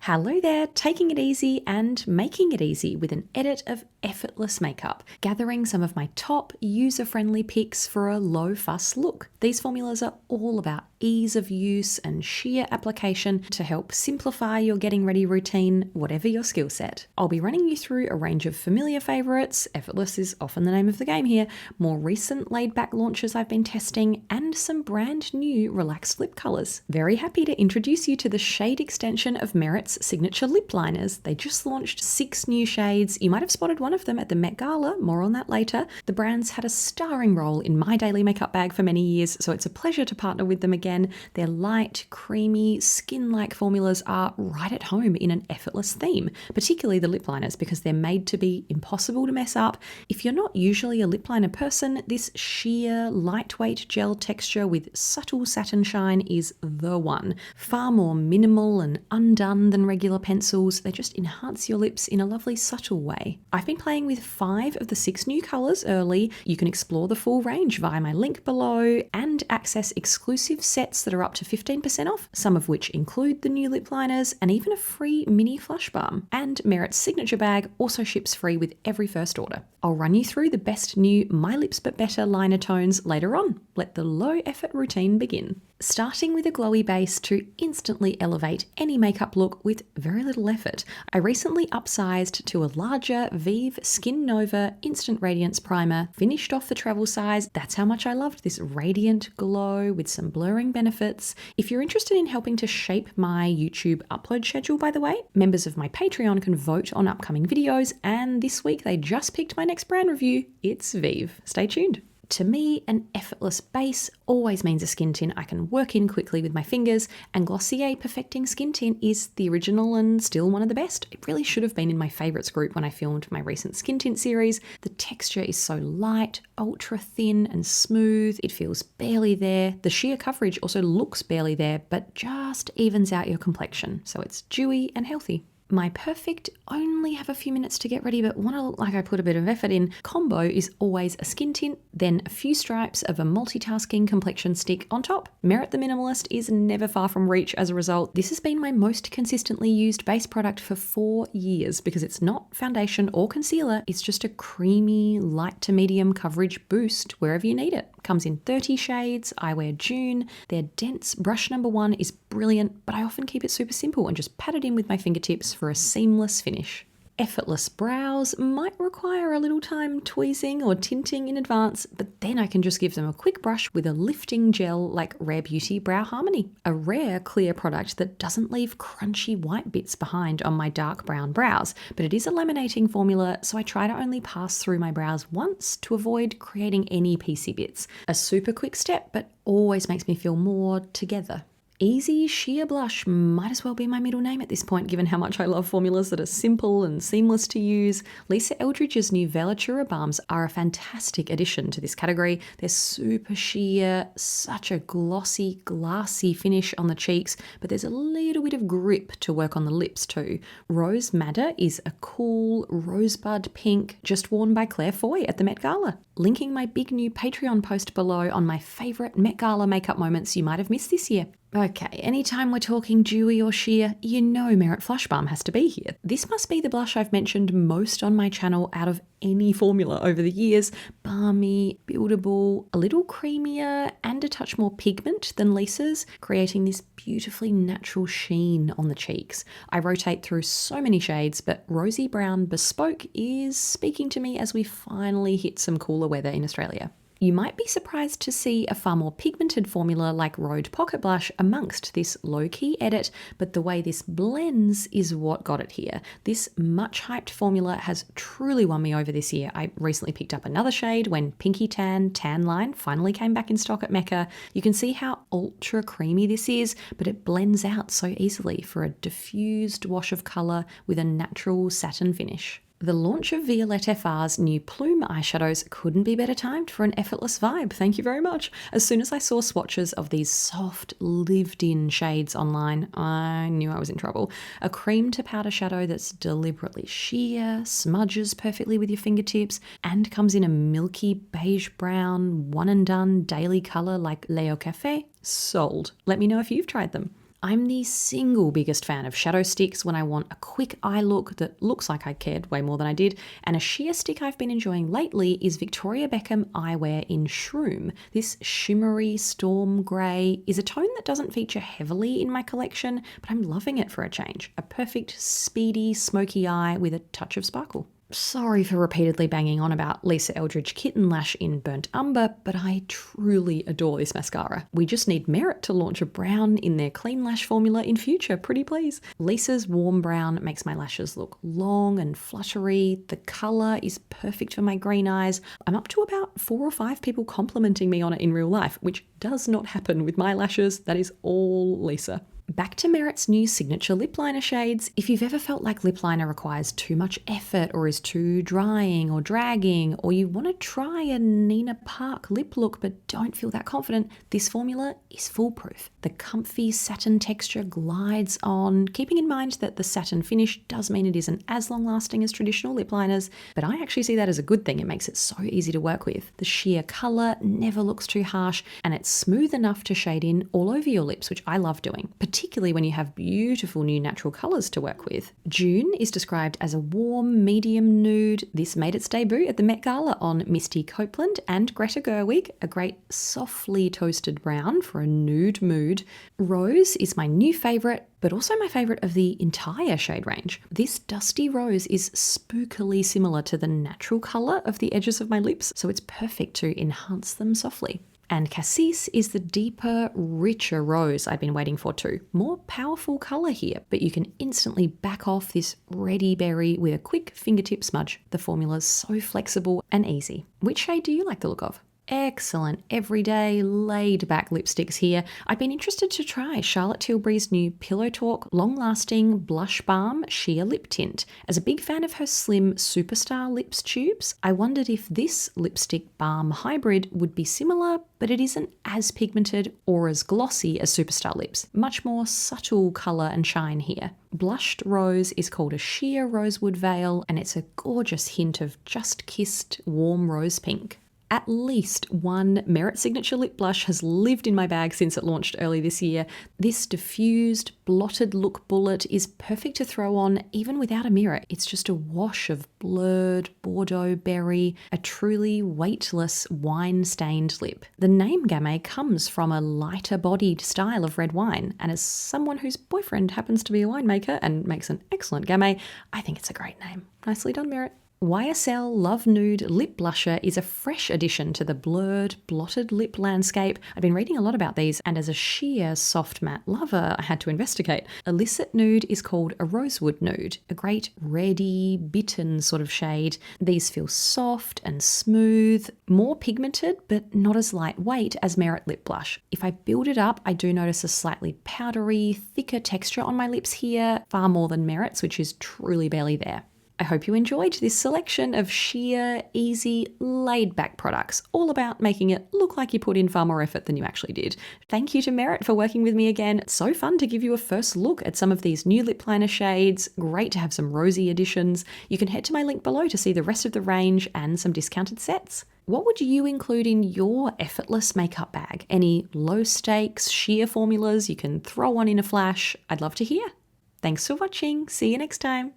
Hello there, taking it easy and making it easy with an edit of Effortless makeup, gathering some of my top user-friendly picks for a low-fuss look. These formulas are all about ease of use and sheer application to help simplify your getting ready routine, whatever your skill set. I'll be running you through a range of familiar favourites, Effortless is often the name of the game here, more recent laid-back launches I've been testing, and some brand new relaxed lip colours. Very happy to introduce you to the shade extension of Merit's signature lip liners. They just launched 6 new shades. You might have spotted one of them at the Met Gala, more on that later. The brand's had a starring role in my daily makeup bag for many years, so it's a pleasure to partner with them again. Their light, creamy, skin-like formulas are right at home in an effortless theme, particularly the lip liners because they're made to be impossible to mess up. If you're not usually a lip liner person, this sheer, lightweight gel texture with subtle satin shine is the one. Far more minimal and undone than regular pencils. They just enhance your lips in a lovely subtle way. I've been playing with 5 of the 6 new colours early. You can explore the full range via my link below and access exclusive sets that are up to 15% off, some of which include the new lip liners and even a free mini flush balm. And Merit's signature bag also ships free with every first order. I'll run you through the best new My Lips But Better liner tones later on. Let the low effort routine begin. Starting with a glowy base to instantly elevate any makeup look with very little effort, I recently upsized to a larger Vive Skin Nova Instant Radiance Primer, finished off the travel size. That's how much I loved this radiant glow with some blurring benefits. If you're interested in helping to shape my YouTube upload schedule, by the way, members of my Patreon can vote on upcoming videos, and this week they just picked my next brand review. It's Vive. Stay tuned. To me, an effortless base always means a skin tint I can work in quickly with my fingers, and Glossier Perfecting Skin Tint is the original and still one of the best. It really should have been in my favourites group when I filmed my recent skin tint series. The texture is so light, ultra thin and smooth, it feels barely there. The sheer coverage also looks barely there, but just evens out your complexion, so it's dewy and healthy. My perfect only have a few minutes to get ready but want to look like I put a bit of effort in combo is always a skin tint, then a few stripes of a multitasking complexion stick on top. Merit the Minimalist is never far from reach as a result. This has been my most consistently used base product for 4 years because it's not foundation or concealer, it's just a creamy, light to medium coverage boost wherever you need it. Comes in 30 shades, I wear June. Their dense brush number 1 is brilliant, but I often keep it super simple and just pat it in with my fingertips for a seamless finish. Effortless brows might require a little time tweezing or tinting in advance, but then I can just give them a quick brush with a lifting gel like Rare Beauty Brow Harmony, a rare clear product that doesn't leave crunchy white bits behind on my dark brown brows, but it is a laminating formula, so I try to only pass through my brows once to avoid creating any piecey bits. A super quick step, but always makes me feel more together. Easy Sheer Blush might as well be my middle name at this point, given how much I love formulas that are simple and seamless to use. Lisa Eldridge's new Velatura balms are a fantastic addition to this category. They're super sheer, such a glossy, glassy finish on the cheeks, but there's a little bit of grip to work on the lips too. Rose Madder is a cool rosebud pink, just worn by Claire Foy at the Met Gala. Linking my big new Patreon post below on my favourite Met Gala makeup moments you might have missed this year. Okay, anytime we're talking dewy or sheer, you know Merit Flush Balm has to be here. This must be the blush I've mentioned most on my channel out of any formula over the years. Balmy, buildable, a little creamier and a touch more pigment than Lisa's, creating this beautifully natural sheen on the cheeks. I rotate through so many shades, but Rosy Brown Bespoke is speaking to me as we finally hit some cooler weather in Australia. You might be surprised to see a far more pigmented formula like Rhode Pocket Blush amongst this low-key edit, but the way this blends is what got it here. This much hyped formula has truly won me over this year. I recently picked up another shade when Pinky Tan Line finally came back in stock at Mecca. You can see how ultra creamy this is, but it blends out so easily for a diffused wash of colour with a natural satin finish. The launch of Violette FR's new Plume eyeshadows couldn't be better timed for an effortless vibe, thank you very much. As soon as I saw swatches of these soft, lived-in shades online, I knew I was in trouble. A cream to powder shadow that's deliberately sheer, smudges perfectly with your fingertips, and comes in a milky beige brown, one and done daily colour like Leo Cafe. Sold. Let me know if you've tried them. I'm the single biggest fan of shadow sticks when I want a quick eye look that looks like I cared way more than I did, and a sheer stick I've been enjoying lately is Victoria Beckham Eyewear in Shroom. This shimmery storm grey is a tone that doesn't feature heavily in my collection, but I'm loving it for a change. A perfect, speedy, smoky eye with a touch of sparkle. Sorry for repeatedly banging on about Lisa Eldridge Kitten Lash in Burnt Umber, but I truly adore this mascara. We just need Merit to launch a brown in their Clean Lash formula in future, pretty please. Lisa's warm brown makes my lashes look long and fluttery. The colour is perfect for my green eyes. I'm up to about 4 or 5 people complimenting me on it in real life, which does not happen with my lashes. That is all Lisa. Back to Merit's new signature lip liner shades. If you've ever felt like lip liner requires too much effort or is too drying or dragging, or you want to try a Nina Park lip look but don't feel that confident, this formula is foolproof. The comfy satin texture glides on, keeping in mind that the satin finish does mean it isn't as long lasting as traditional lip liners, but I actually see that as a good thing. It makes it so easy to work with. The sheer colour never looks too harsh, and it's smooth enough to shade in all over your lips, which I love doing, particularly when you have beautiful new natural colours to work with. June is described as a warm, medium nude. This made its debut at the Met Gala on Misty Copeland and Greta Gerwig, a great softly toasted brown for a nude mood. Rose is my new favourite, but also my favourite of the entire shade range. This dusty rose is spookily similar to the natural colour of the edges of my lips, so it's perfect to enhance them softly. And Cassis is the deeper, richer rose I've been waiting for too. More powerful colour here, but you can instantly back off this reddy berry with a quick fingertip smudge. The formula's so flexible and easy. Which shade do you like the look of? Excellent, everyday, laid-back lipsticks here. I've been interested to try Charlotte Tilbury's new Pillow Talk long-lasting Blush Balm Sheer Lip Tint. As a big fan of her slim Superstar Lips tubes, I wondered if this lipstick balm hybrid would be similar, but it isn't as pigmented or as glossy as Superstar Lips. Much more subtle colour and shine here. Blushed Rose is called a Sheer Rosewood Veil, and it's a gorgeous hint of just-kissed warm rose pink. At least one Merit Signature lip blush has lived in my bag since it launched early this year. This diffused, blotted look bullet is perfect to throw on even without a mirror. It's just a wash of blurred Bordeaux berry, a truly weightless, wine-stained lip. The name Gamay comes from a lighter-bodied style of red wine, and as someone whose boyfriend happens to be a winemaker and makes an excellent Gamay, I think it's a great name. Nicely done, Merit. YSL Love Nude Lip Blusher is a fresh addition to the blurred, blotted lip landscape. I've been reading a lot about these, and as a sheer soft matte lover, I had to investigate. Illicit Nude is called a Rosewood Nude, a great reddy, bitten sort of shade. These feel soft and smooth, more pigmented, but not as lightweight as Merit Lip Blush. If I build it up, I do notice a slightly powdery, thicker texture on my lips here, far more than Merit's, which is truly barely there. I hope you enjoyed this selection of sheer, easy, laid-back products, all about making it look like you put in far more effort than you actually did. Thank you to Merit for working with me again. It's so fun to give you a first look at some of these new lip liner shades. Great to have some rosy additions. You can head to my link below to see the rest of the range and some discounted sets. What would you include in your Effortless makeup bag? Any low-stakes, sheer formulas you can throw on in a flash? I'd love to hear. Thanks for watching. See you next time.